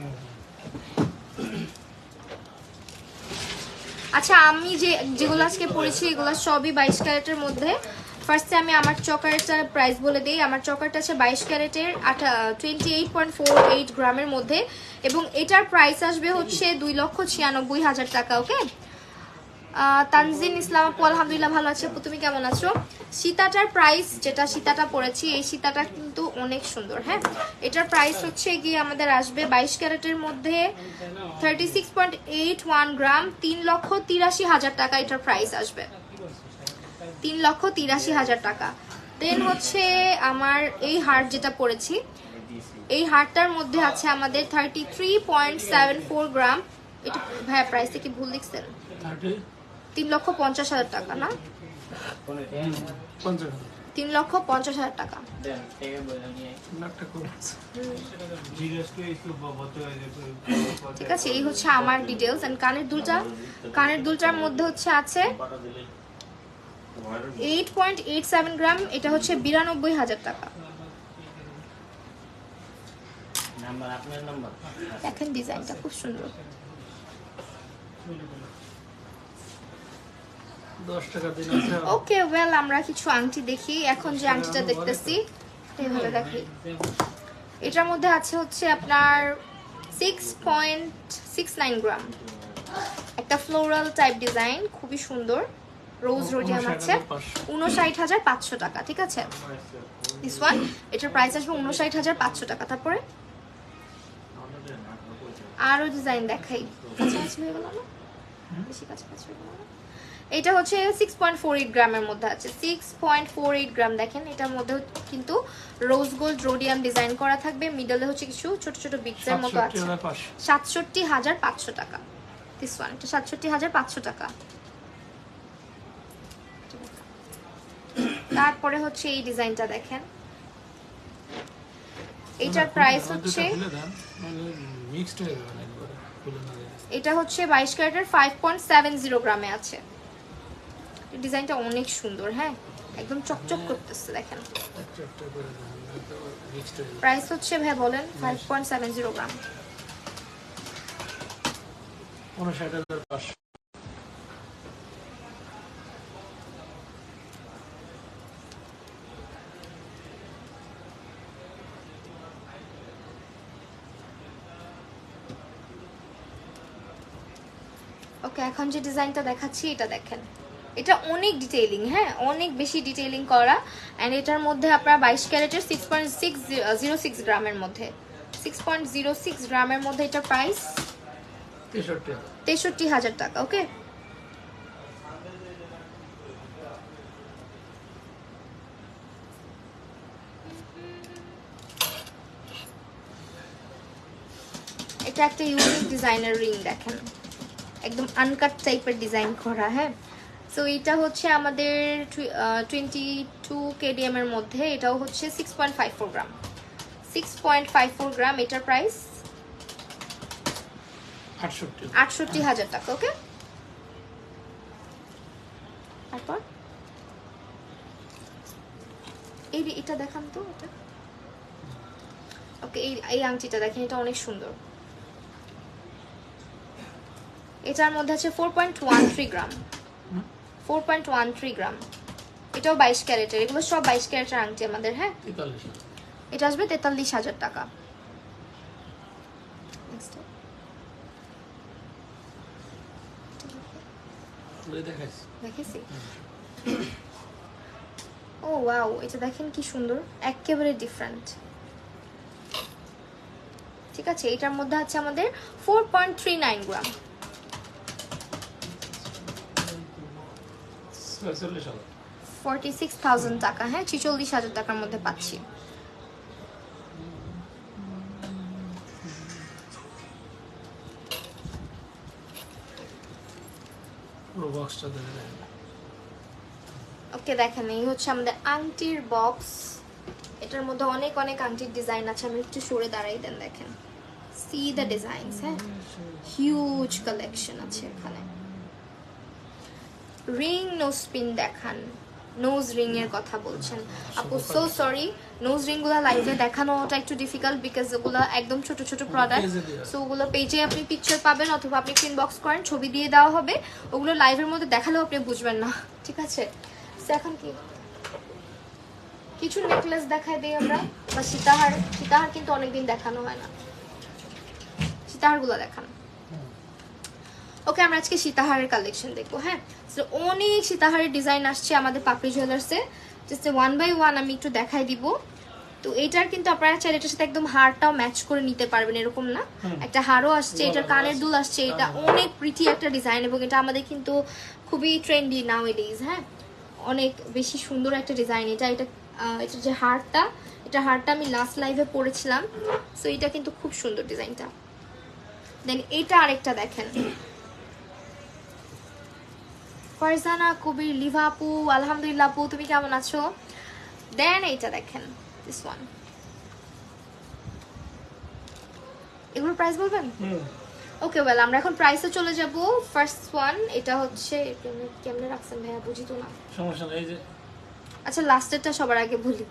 আচ্ছা, আমি যেগুলো আজকে পড়েছি এগুলো সবই 22 ক্যারেটের মধ্যে। ফার্স্টে আমি আমার চকারটার প্রাইস বলে দিই। আমার চকারটা আছে 22 ক্যারেটের, 28.48 গ্রামের মধ্যে, এবং এটার প্রাইস আসবে হচ্ছে 2,96,000 টাকা। ওকে, তানজিন ইসলাম আপু আলহামদুলিল্লাহ ভালো আছে। আপু তুমি কেমন আছো? সীতাটার প্রাইস, যেটা সীতাটা পড়েছি, এই সীতাটা কিন্তু অনেক সুন্দর। হ্যাঁ, এটার প্রাইস হচ্ছে গিয়ে আমাদের আসবে 22 ক্যারেটের মধ্যে 36.81 গ্রাম, 3,83,000 টাকা এটার প্রাইস আসবে। 3,83,000 টাকা। দেন হচ্ছে আমার এই হার্ট যেটা পড়েছি, এই হার্টটার মধ্যে আছে আমাদের 33.74 গ্রাম। এটা ভাইয়া প্রাইসে কি ভুল লিখছেন? 3,50,000 টাকা না? 3,50,000 টাকা। ঠিক আছে, এই হচ্ছে আমার ডিটেলস। এন্ড কানের দুলটার মধ্যে হচ্ছে আছে 8.87 গ্রাম। এটা হচ্ছে 92,000 টাকা। দেখেন ডিজাইনটা খুব সুন্দর। 10 টাকা দিন আছে। ওকে, ওয়েল আমরা কিছু আংটি দেখি। এখন যে আংটিটা দেখতেছি এইভাবে দেখি। এটার মধ্যে আছে হচ্ছে আপনার 6.69 গ্রাম, একটা ফ্লোরাল টাইপ ডিজাইন, খুবই সুন্দর। রোজ রোডিয়াম আছে, 59,500 টাকা। ঠিক আছে, দিস ওয়ান, এটার প্রাইস আসবে 59,500 টাকা। তারপরে আরো ডিজাইন দেখাই। কাছাকাছি হয়ে গেল না? বেশি কাছাকাছি হয়ে গেল না? এটা হচ্ছে 6.48 গ্রামের মধ্যে আছে। 6.48 গ্রাম। দেখেন এটার মধ্যে কিন্তু রোজ গোল্ড রোডিয়াম ডিজাইন করা থাকবে। মিডলে হচ্ছে কিছু ছোট ছোট বিটসের মতো আছে। 67,500 টাকা। দিস ওয়ান, এটা 67,500 টাকা। তারপরে হচ্ছে এই ডিজাইনটা দেখেন, এইটার প্রাইস হচ্ছে, এটা হচ্ছে 22 ক্যারেটের, 5.70 গ্রামে আছে। ডিজাইনটা অনেক সুন্দর, হ্যাঁ একদম চকচক করতেছে দেখেন। একটা করে দেন, তো মিক্সড হয়ে যাবে। প্রাইস হচ্ছে ভাই বলেন 5.70 গ্রাম। 59,500। ওকে, এখন যে ডিজাইনটা দেখাচ্ছি এটা দেখেন, এটা অনেক ডিটেইলিং, হ্যাঁ অনেক বেশি ডিটেইলিং করা। অ্যান্ড এটার মধ্যে আপনার 22 ক্যারেটের 6.606 গ্রামের মধ্যে, 6.06 গ্রামের মধ্যে এটা প্রাইস 63,000 টাকা। ওকে, এটা একটা ইউনিক ডিজাইনার রিং দেখেন, একদম আনকাট টাইপের ডিজাইন করা, হ্যাঁ। সো এটা হচ্ছে আমাদের 22 কেডিএম এর মধ্যে, এটাও হচ্ছে 6.54 গ্রাম, 6.54 গ্রাম। এটার প্রাইস 68,000 টাকা। ওকে, তারপর এটা দেখান তো এটা। ওকে, এই আংটিটা দেখেন, এটা অনেক সুন্দর। এটার মধ্যে আছে 4.13 গ্রাম, 4.13 গ্রাম। এটাও 22 ক্যারেটের, এগুলো সব 22 ক্যারেটের আংটি আমাদের, হ্যাঁ। এটা আসবে 43,000 টাকা। দেখেছি। ও ওয়াও, এটা দেখেন কি সুন্দর, একেবারে ডিফারেন্ট। ঠিক আছে, এটার মধ্যে আছে আমাদের 4.39 গ্রাম, 46,000 টাকা, হ্যাঁ 46,000 টাকার মধ্যে পাচ্ছি। ওকে, দেখেন এই হচ্ছে আমাদের আংটির বক্স। এটার মধ্যে অনেক অনেক আংটির ডিজাইন আছে, আমি একটু সরে দাঁড়াই দেন, দেখেন সি দ্য ডিজাইনস, হ্যাঁ হিউজ কালেকশন আছে এখানে। রিং নোজ পিন দেখান, নোজ রিং এর কথা বলছেন আপু, সো সরি নোজ রিং গুলো লাইভে দেখানোটা একটু ডিফিকাল্ট, বিকজ ওগুলো একদম ছোট ছোট প্রোডাক্ট। সো ওগুলো পেজে আপনি পিকচার পাবেন, অথবা আপনি ইনবক্স করেন, ছবি দিয়ে দেওয়া হবে। ওগুলো লাইভের মধ্যে দেখালেও আপনি বুঝবেন না, ঠিক আছে। এখন কি কিছু নেকলেস দেখাই দিই আমরা, বা সীতাহার। সীতাহার কিন্তু অনেকদিন দেখানো হয় না, সীতাহার গুলো দেখান। ওকে, আমরা আজকে সীতাহারের কালেকশন দেখবো, হ্যাঁ। অনেক সীতাহারের ডিজাইন আসছে আমাদের পাপড়ি জুয়েলার্সে, জাস্ট 1 বাই 1 আমি একটু দেখাই দিব। তো এটার কিন্তু আপনারা চাইলে এটার সাথে একদম হারটাও ম্যাচ করে নিতে পারবেন, এরকম না, একটা হারও আসছে, এটার কানের দুল আসছে। এটা অনেক প্রিটি একটা ডিজাইন, এবং এটা আমাদের কিন্তু খুবই ট্রেন্ডি নাও এডিজ, হ্যাঁ অনেক বেশি সুন্দর একটা ডিজাইন। এটা এটার যে হারটা, এটা হারটা আমি লাস্ট লাইভে পরেছিলাম। সো এটা কিন্তু খুব সুন্দর ডিজাইনটা। দেন এটা আরেকটা দেখেন, ফারজানা কবির, লিভা আপু, আলহামদুলিল্লাহ আপু, তুমি কেমন আছো? দেন এইটা দেখেন, দিস ওয়ান। এগুলোর প্রাইস বলবেন? ওকে, ওয়েল আমরা এখন প্রাইসে চলে যাব। ফার্স্ট ওয়ান, এটা হচ্ছে কেমনে রাখছেন ভাইয়া, বুঝি তো না, সমস্যা নেই। যে আচ্ছা লাস্টেরটা সবার আগে বলি,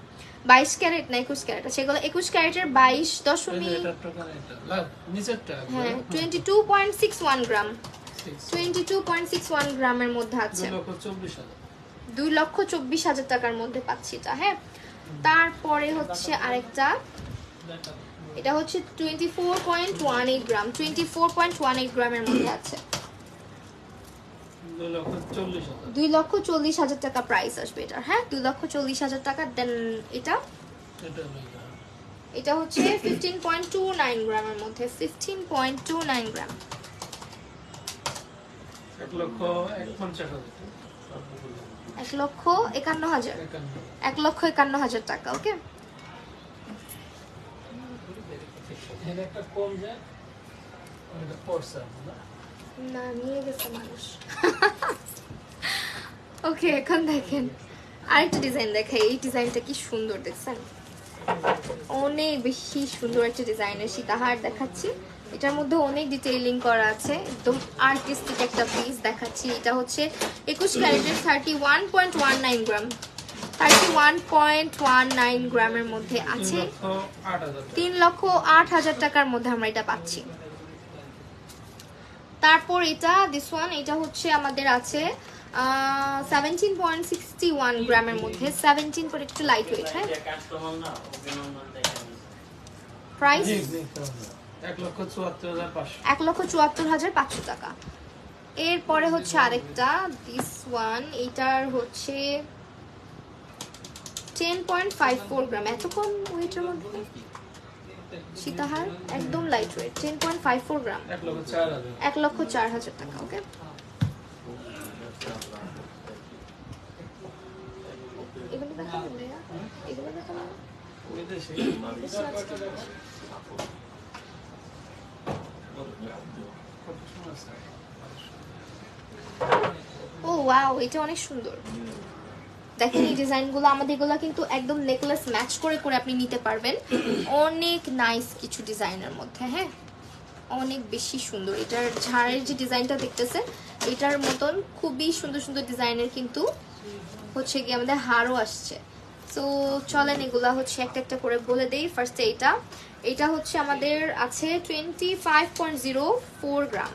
22 ক্যারেট না 21 ক্যারেট আছে, এগুলো 21 ক্যারেটের 22.61 গ্রাম, 22.61 গ্রামের মধ্যে আছে, 2,24,000 টাকার মধ্যে পাচ্ছি এটা, হ্যাঁ। তারপরে হচ্ছে আরেকটা, এটা হচ্ছে 24.18 গ্রাম, 24.18 গ্রামের মধ্যে আছে, 2,40,000 টাকা প্রাইস আসবে এটা, হ্যাঁ 2,40,000 টাকা। দেন এটা হচ্ছে 15.29 গ্রামের মধ্যে, 15.29 গ্রাম, 1,51,000, 1,51,000 টাকা। ওকে, না নিয়ে গেছে মানুষ। ওকে, এখন দেখেন আরেকটা ডিজাইন দেখাই। এই ডিজাইনটা কি সুন্দর দেখছেন, অনেক বেশি সুন্দর একটা ডিজাইনের সীতাহার দেখাচ্ছি। এটার মধ্যে অনেক ডিটেইলিং করা আছে, একদম আর্টিস্টিক একটা পিস দেখাচ্ছি। এটা হচ্ছে 21 ক্যারেটের 31.19 গ্রাম, 31.19 গ্রামের মধ্যে আছে। 3,08,000 টাকার মধ্যে আমরা এটা পাচ্ছি। তারপর এটা দিস ওয়ান, এটা হচ্ছে আমাদের আছে 17.61 গ্রামের মধ্যে, 17 পর একটু লাইট ওয়েট। হ্যাঁ, প্রাইস 1,74,500 টাকা। এরপরে হচ্ছে আরেকটা দিস ওয়ান, এইটার হচ্ছে 10.54 গ্রাম, এত কম ওয়েটের মধ্যে সীতাহার, একদম লাইট ওয়েট, 10.54 গ্রাম, 1,04,000 টাকা। ওকে, এগুলো দেখাবো ভাইয়া, এগুলো দেখাবো। ও ওয়াও, এটা অনেক সুন্দর। দেখেন এই ডিজাইনগুলো, আমাদের এগুলো কিন্তু একদম নেকলেস ম্যাচ করে করে আপনি নিতে পারবেন। অনেক নাইস কিছু ডিজাইনের মধ্যে, হ্যাঁ অনেক বেশি সুন্দর। এটার ঝাড়ের যে ডিজাইনটা দেখতেছেন, এটার মতন খুবই সুন্দর সুন্দর ডিজাইনের কিন্তু হচ্ছে কি আমাদের হারও আসছে। সো চলেন এগুলা হচ্ছে একটা একটা করে বলে দেই। ফার্স্টে এটা হচ্ছে আমাদের আছে 25.04 গ্রাম,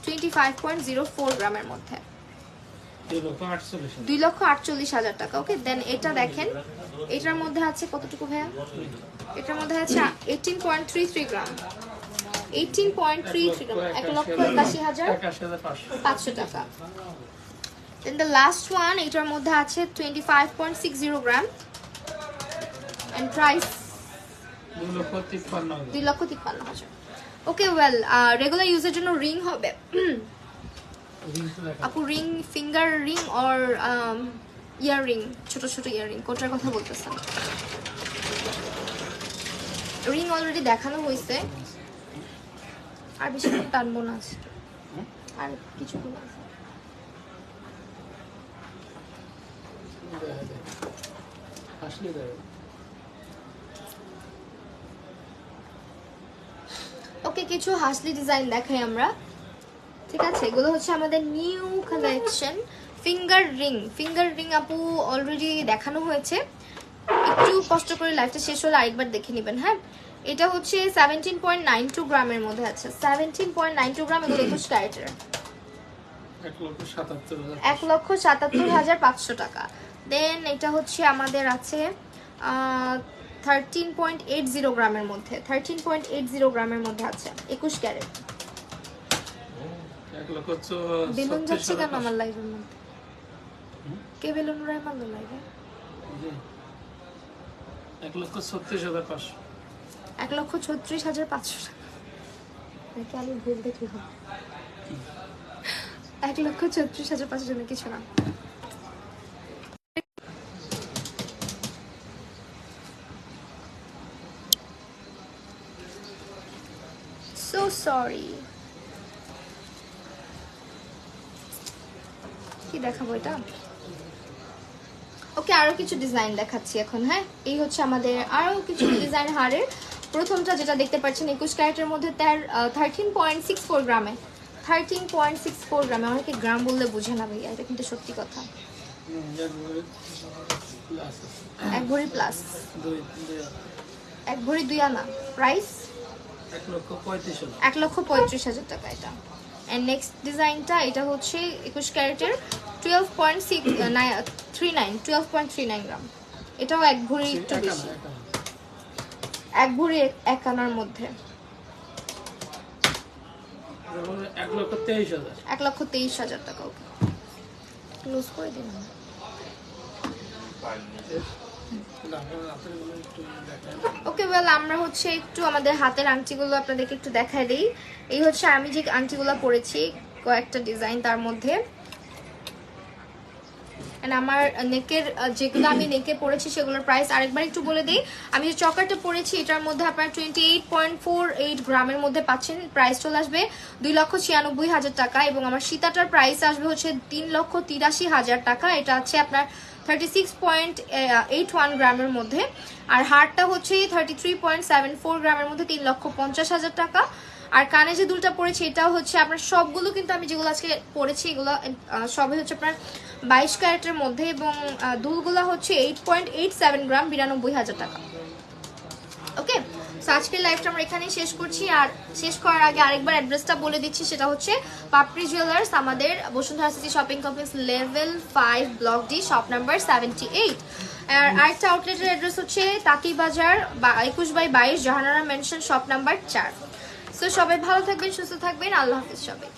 25.04 গ্রামের মধ্যে 2,48,000 টাকা। ওকে, দেন এটা দেখেন, এটার মধ্যে আছে কতটুকু ভাইয়া? এটার মধ্যে আছে 18.33 গ্রাম, 18.33 গ্রাম, 1,81,500 টাকা। দেন দ্য লাস্ট ওয়ান, এটার মধ্যে আছে 25.60 gram and price 2,53,000। Okay, well regular ইউজের জন্য রিং হবে আপু, ring finger ring or ear ring, ছোট ছোট ইয়ার রিং, কোনটার কথা বলতেছেন? রিং অলরেডি দেখানো হয়েছে, আর বেশি টানবো না, আর কিছু আছে। ওকে, কিছু হাসলি ডিজাইন দেখাই আমরা, ঠিক আছে? এগুলো হচ্ছে আমাদের নিউ কালেকশন। ফিঙ্গার রিং আপু অলরেডি দেখানো হয়েছে, একটু কষ্ট করে লাইভটা শেষ হলে আরেকবার দেখে নেবেন। হ্যাঁ, এটা হচ্ছে 17.92 গ্রামের মধ্যে আছে, 17.92 গ্রাম, এগুলো 21 ক্যারেটের, 1,77,500 টাকা। দেন এটা হচ্ছে আমাদের আছে 13.80 গ্রামের মধ্যে, 13.80 গ্রামের মধ্যে আছে, 21 ক্যারেট। বেলুন যাচ্ছে কেন আমার লাইভের মধ্যে? কে বেলুন উড়ায় মারলো লাইভে? 1,36,500, 1,36,500 টাকা। নাকি আমি ভুল দেখি হবে? 1,36,500 জন্য কিছু না। So sorry. কি দেখাবো এটা? ওকে, আরো কিছু ডিজাইন দেখাচ্ছি এখন। হ্যাঁ, এই হচ্ছে আমাদের আরো কিছু ডিজাইন হারের। প্রথমটা যেটা দেখতে পাচ্ছেন 21 ক্যারেটের মধ্যে, তার 13.64 গ্রামে, 13.64 গ্রামে। অনেকে গ্রাম বললে বুঝে না ভাইয়া, এটা কিন্তু সত্যি কথা। 1 ভরি প্লাস, 1 ভরি 2 আনা, প্রাইস 1,35,000 টাকা এটা। এন্ড নেক্সট ডিজাইনটা, এটা হচ্ছে 21 ক্যারেটের 12.39 গ্রাম, এটাও 1 ভরি একটু বেশি, 1 ভরি 1 আনার মধ্যে, 1,23,000 টাকা। ওকে, ক্লোজ করে দিন। ওকে, ওয়েল আমরা হচ্ছে একটু আমাদের হাতের আংটিগুলো আপনাদেরকে একটু দেখাই দিই। এই হচ্ছে আমি যে আংটিগুলো পরেছি, কয়েকটা ডিজাইন তার মধ্যে। আমার নেকের যেগুলো আমি নেকে পরেছি সেগুলোর প্রাইস আরেকবার একটু বলে দিই। আমি যে চকারটা পরেছি এটার মধ্যে আপনার 28.48 গ্রামের মধ্যে পাচ্ছেন, প্রাইস চলে আসবে 2,96,000 টাকা। এবং আমার সীতাটার প্রাইস আসবে হচ্ছে 3,83,000 টাকা। এটা আছে আপনার 36.81 গ্রামের মধ্যে। আর হারটা হচ্ছে 33.74 গ্রামের মধ্যে 3,50,000 টাকা। আর কানে যে দুলটা পরেছি এটাও হচ্ছে আপনার সবগুলো কিন্তু আমি যেগুলো আজকে পরেছি এগুলো সবই হচ্ছে আপনার 22 ক্যারেটের মধ্যে এবং দুলগুলো হচ্ছে 8.87 গ্রাম 92,000 টাকা। ওকে, সো আজকের লাইভটা আমরা এখানেই শেষ করছি। আর শেষ করার আগে আরেকবার অ্যাড্রেসটা বলে দিচ্ছি, সেটা হচ্ছে পাপড়ি জুয়েলার্স, আমাদের Bashundhara city shopping complex level 5 block D, shop number 78। আর আরেকটা আউটলেটের অ্যাড্রেস হচ্ছে Tantibazar 21/22 Jahanara mention, shop number 4। So সবাই ভালো থাকবেন, সুস্থ থাকবেন, আল্লাহ হাফিজ সবাই।